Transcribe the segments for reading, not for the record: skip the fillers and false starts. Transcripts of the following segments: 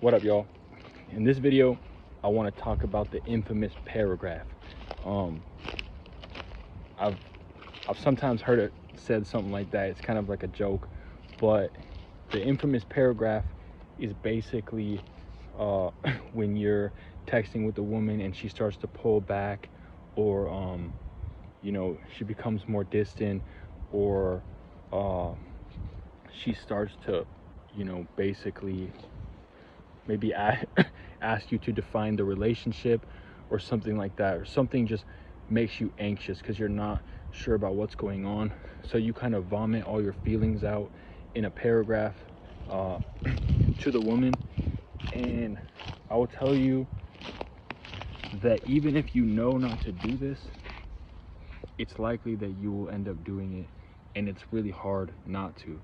What up, y'all? In this video, I want to talk about the infamous paragraph. Um, I've sometimes heard it said something like that. It's kind of like a joke, but the infamous paragraph is basically when you're texting with a woman and she starts to pull back, or she becomes more distant, or she starts to, basically maybe ask you to define the relationship or something like that, or something just makes you anxious because you're not sure about what's going on. So you kind of vomit all your feelings out in a paragraph to the woman. And I will tell you that even if you know not to do this, it's likely that you will end up doing it, and it's really hard not to,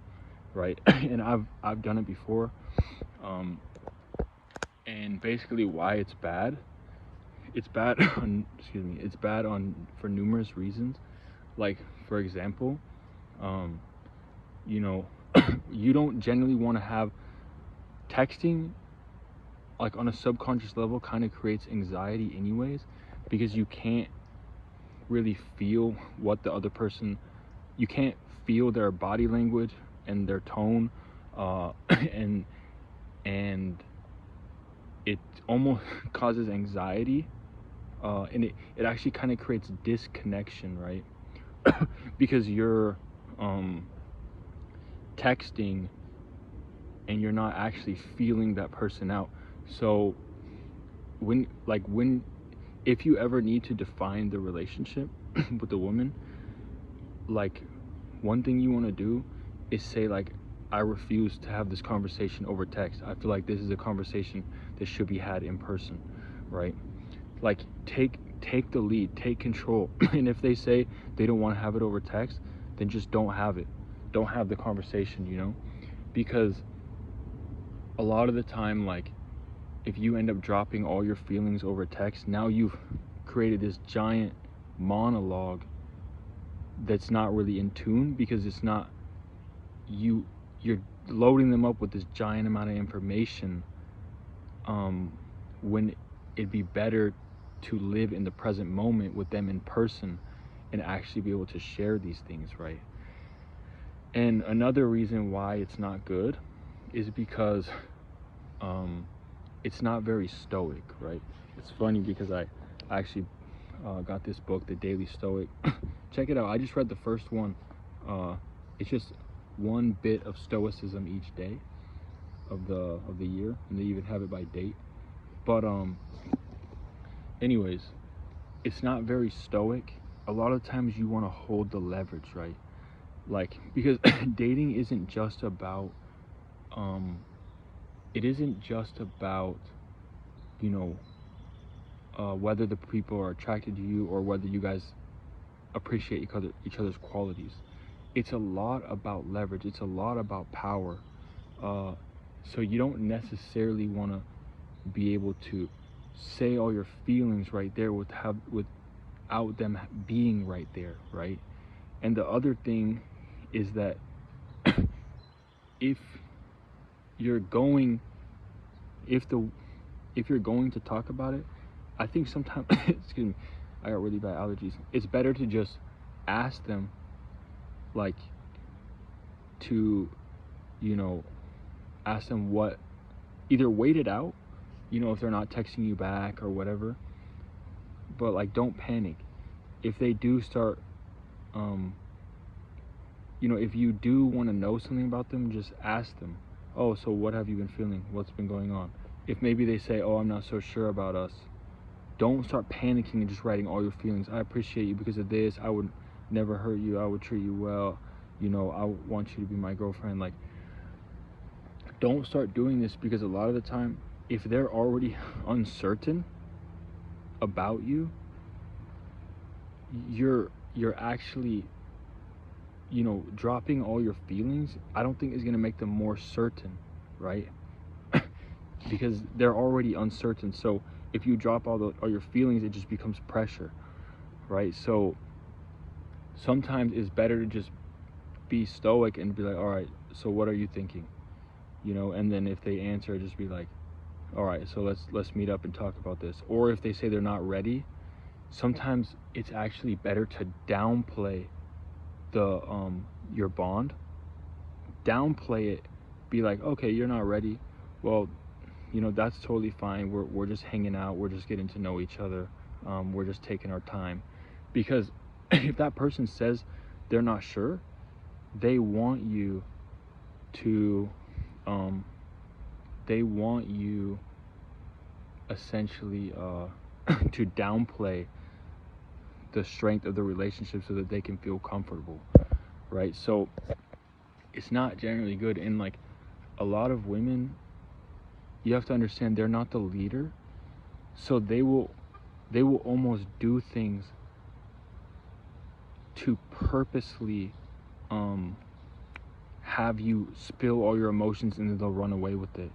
right? And I've done it before. And basically why it's bad on for numerous reasons. Like, for example, you don't generally want to have texting, like, on a subconscious level, kind of creates anxiety anyways, because you can't really feel what the other person, you can't feel their body language and their tone, and it almost causes anxiety, and it actually kind of creates disconnection, right? Because you're texting and you're not actually feeling that person out. So if you ever need to define the relationship with a woman, like, one thing you want to do is say, like, I refuse to have this conversation over text. I feel like this is a conversation that should be had in person, right? Like, take the lead, take control. And if they say they don't want to have it over text, then just don't have it. Don't have the conversation, because a lot of the time, like, if you end up dropping all your feelings over text, now you've created this giant monologue that's not really in tune, because it's not you're loading them up with this giant amount of information, when it'd be better to live in the present moment with them in person and actually be able to share these things, right? And another reason why it's not good is because it's not very stoic, right? It's funny because I actually got this book, The Daily Stoic. Check it out. I just read the first one. It's just one bit of stoicism each day of the year, and they even have it by date. But anyways, it's not very stoic. A lot of times you want to hold the leverage, right? Like, because dating isn't just about whether the people are attracted to you or whether you guys appreciate each other's qualities. It's a lot about leverage. It's a lot about power. So you don't necessarily want to be able to say all your feelings right there without them being right there, right? And the other thing is that if you're going to talk about it, I think sometimes excuse me, I got really bad allergies. It's better to just ask them, like, to ask them what, either wait it out, if they're not texting you back or whatever, but, like, don't panic. If they do start if you do want to know something about them, just ask them, oh, so what have you been feeling? What's been going on? If maybe they say, oh, I'm not so sure about us, don't start panicking and just writing all your feelings. I appreciate you because of this. I would never hurt you. I would treat you well. I want you to be my girlfriend. Like, don't start doing this, because a lot of the time, if they're already uncertain about you, you're actually dropping all your feelings. I don't think is going to make them more certain, right? Because they're already uncertain. So if you drop all your feelings, it just becomes pressure, right? So sometimes it's better to just be stoic and be like, all right, so what are you thinking? And then if they answer, just be like, all right, so let's meet up and talk about this. Or if they say they're not ready, sometimes it's actually better to downplay the your bond, downplay it, be like, okay, you're not ready. Well, that's totally fine. We're just hanging out. We're just getting to know each other. We're just taking our time, because if that person says they're not sure, they want you to, they want you essentially to downplay the strength of the relationship so that they can feel comfortable, right? So it's not generally good. And like a lot of women, you have to understand they're not the leader, so they will almost do things to purposely have you spill all your emotions, and then they'll run away with it,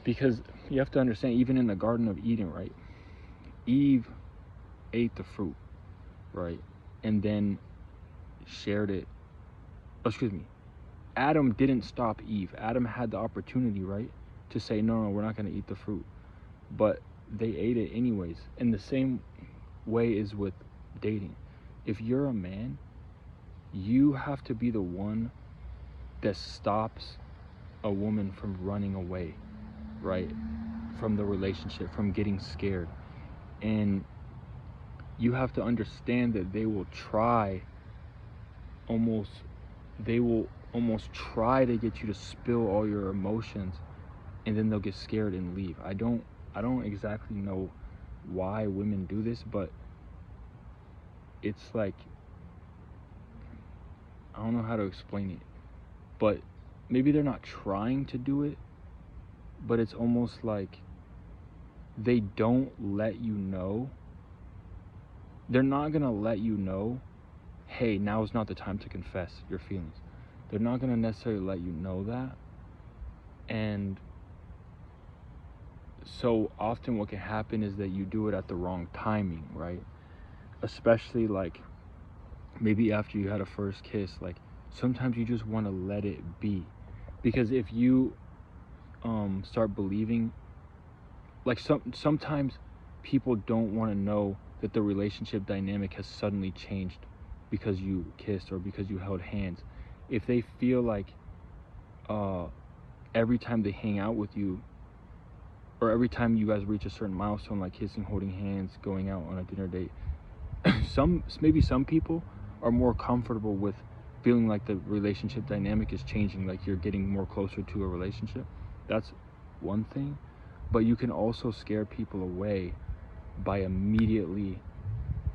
because you have to understand, even in the Garden of Eden, right, Eve ate the fruit, right, and then shared it. Excuse me, Adam didn't stop Eve. Adam had the opportunity, right, to say, no, we're not going to eat the fruit, but they ate it anyways. And the same way is with dating. If you're a man, you have to be the one that stops a woman from running away, right, from the relationship, from getting scared. And you have to understand that they will almost try to get you to spill all your emotions, and then they'll get scared and leave. I don't exactly know why women do this, but it's like, I don't know how to explain it, but maybe they're not trying to do it, but it's almost like they don't let you know. They're not going to let you know, hey, now is not the time to confess your feelings. They're not going to necessarily let you know that. And so often what can happen is that you do it at the wrong timing, right? Especially like maybe after you had a first kiss, like sometimes you just want to let it be. Because if you start believing, like sometimes people don't want to know that the relationship dynamic has suddenly changed because you kissed or because you held hands. If they feel like every time they hang out with you, or every time you guys reach a certain milestone, like kissing, holding hands, going out on a dinner date, maybe some people are more comfortable with feeling like the relationship dynamic is changing, like you're getting more closer to a relationship. That's one thing. But you can also scare people away by immediately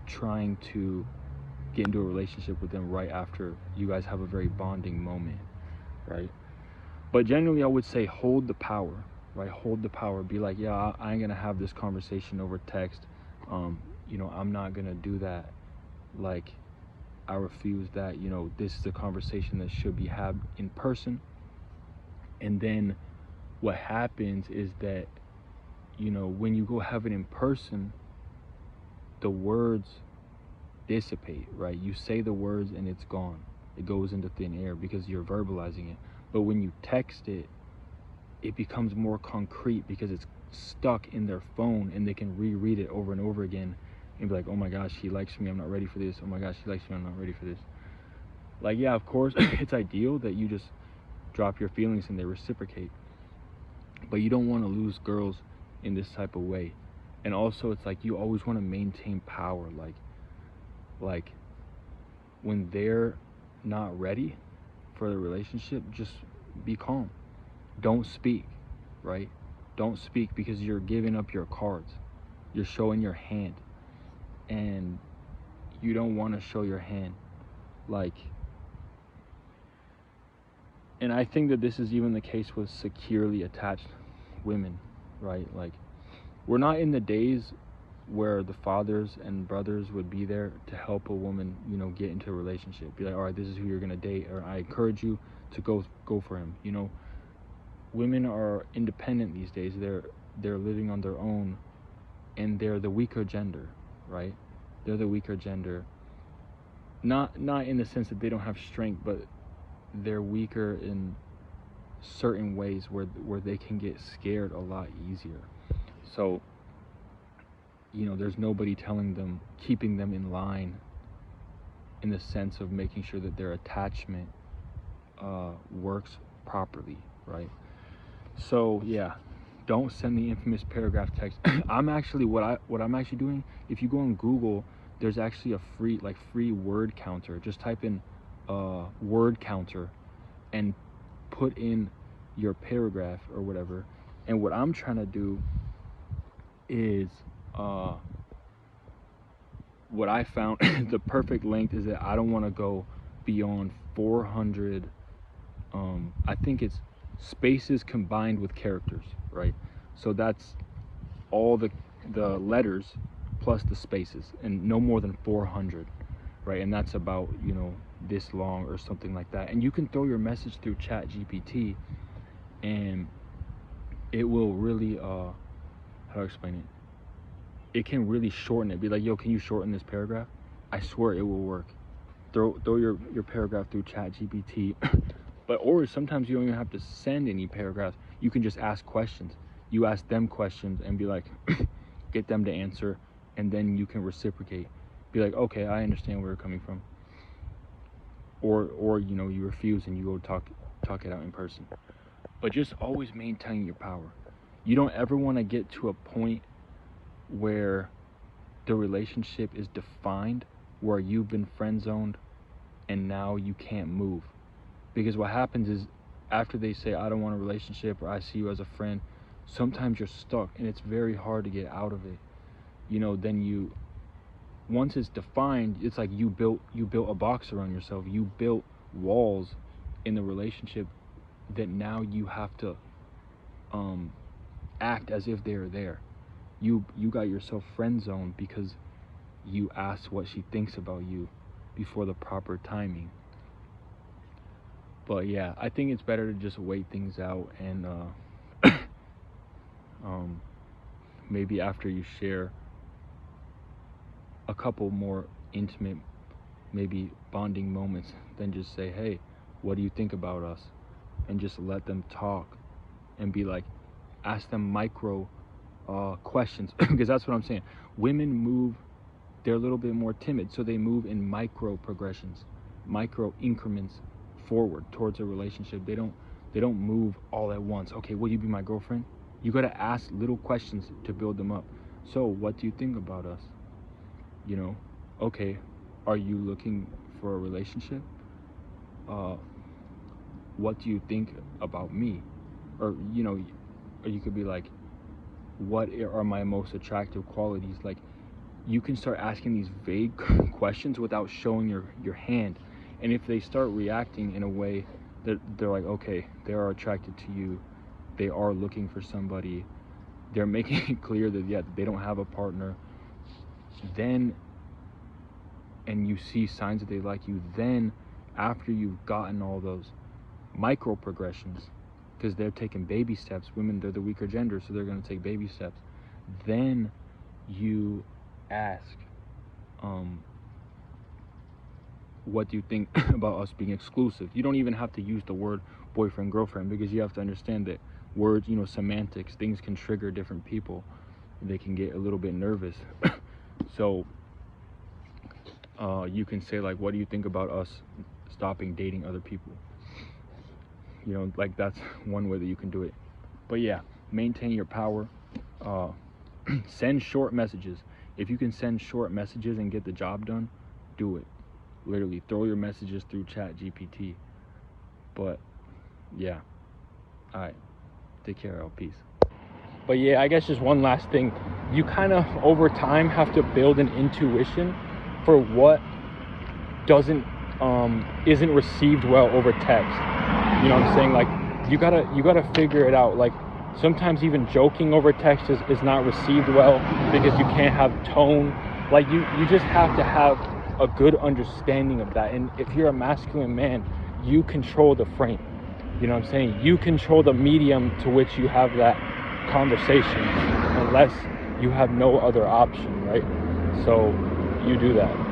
trying to get into a relationship with them right after you guys have a very bonding moment, right? But generally, I would say hold the power, right? Hold the power. Be like, yeah, I ain't gonna have this conversation over text. I'm not gonna do that. Like, I refuse that. This is a conversation that should be had in person. And then what happens is that, when you go have it in person, the words dissipate, right? You say the words and it's gone. It goes into thin air because you're verbalizing it. But when you text it, it becomes more concrete because it's stuck in their phone, and they can reread it over and over again and be like, oh my gosh, he likes me, I'm not ready for this. Oh my gosh, he likes me, I'm not ready for this. Like, yeah, of course, it's ideal that you just drop your feelings and they reciprocate. But you don't want to lose girls in this type of way. And also, it's like you always want to maintain power. Like when they're not ready for the relationship, just be calm. Don't speak, right? Don't speak, because you're giving up your cards. You're showing your hand. And you don't want to show your hand. And I think that this is even the case with securely attached women, right? Like, we're not in the days where the fathers and brothers would be there to help a woman, get into a relationship. Be like, all right, this is who you're gonna date, or I encourage you to go for him. Women are independent these days. They're living on their own, and they're the weaker gender, right? They're the weaker gender. Not in the sense that they don't have strength, but they're weaker certain ways where they can get scared a lot easier. So, there's nobody keeping them in line, in the sense of making sure that their attachment works properly, right? So yeah, don't send the infamous paragraph text. I'm actually what I'm actually doing. If you go on Google, there's actually a free word counter. Just type in word counter and put in your paragraph or whatever. And what I'm trying to do is what I found the perfect length is that I don't want to go beyond 400. I think it's spaces combined with characters, right? So that's all the letters plus the spaces, and no more than 400, right? And that's about this long or something like that. And you can throw your message through Chat GPT, and it will really how do I explain it? It can really shorten it. Be like, yo, can you shorten this paragraph? I swear it will work. Throw your paragraph through Chat GPT. Or sometimes you don't even have to send any paragraphs. You can just ask questions. You ask them questions and be like, get them to answer, and then you can reciprocate. Be like, okay, I understand where you're coming from. Or you refuse and you go talk it out in person. But just always maintain your power. You don't ever want to get to a point where the relationship is defined, where you've been friend zoned and now you can't move. Because what happens is, after they say, I don't want a relationship, or I see you as a friend, sometimes you're stuck and it's very hard to get out of it. Then once it's defined, it's like you built a box around yourself. You built walls in the relationship that now you have to act as if they're there. You got yourself friend zoned because you asked what she thinks about you before the proper timing. But yeah, I think it's better to just wait things out, and maybe after you share a couple more intimate, maybe bonding moments, then just say, hey, what do you think about us? And just let them talk, and be like, ask them micro questions, because that's what I'm saying. Women they're a little bit more timid, so they move in micro progressions, micro increments forward towards a relationship. They don't move all at once. Okay, will you be my girlfriend? You got to ask little questions to build them up. So what do you think about us? Okay, are you looking for a relationship? What do you think about me? Or you could be like, what are my most attractive qualities? Like, you can start asking these vague questions without showing your hand. And if they start reacting in a way that they're like, okay, they are attracted to you, they are looking for somebody, they're making it clear that they don't have a partner, then, and you see signs that they like you, then after you've gotten all those micro progressions, because they're taking baby steps, women, they're the weaker gender, so they're going to take baby steps, then you ask, what do you think about us being exclusive? You don't even have to use the word boyfriend, girlfriend, because you have to understand that words, semantics, things can trigger different people. They can get a little bit nervous. So you can say, like, what do you think about us stopping dating other people? Like, that's one way that you can do it. But yeah, maintain your power. Send short messages. If you can send short messages and get the job done, do it. Literally throw your messages through Chat GPT. But yeah, all right, take care, all, peace. But yeah, I guess just one last thing, you kind of over time have to build an intuition for what isn't received well over text. You know what I'm saying? Like, you gotta figure it out. Like, sometimes even joking over text is not received well because you can't have tone. Like, you just have to have a good understanding of that. And if you're a masculine man, you control the frame. You know what I'm saying? You control the medium to which you have that conversation, unless you have no other option, right? So you do that.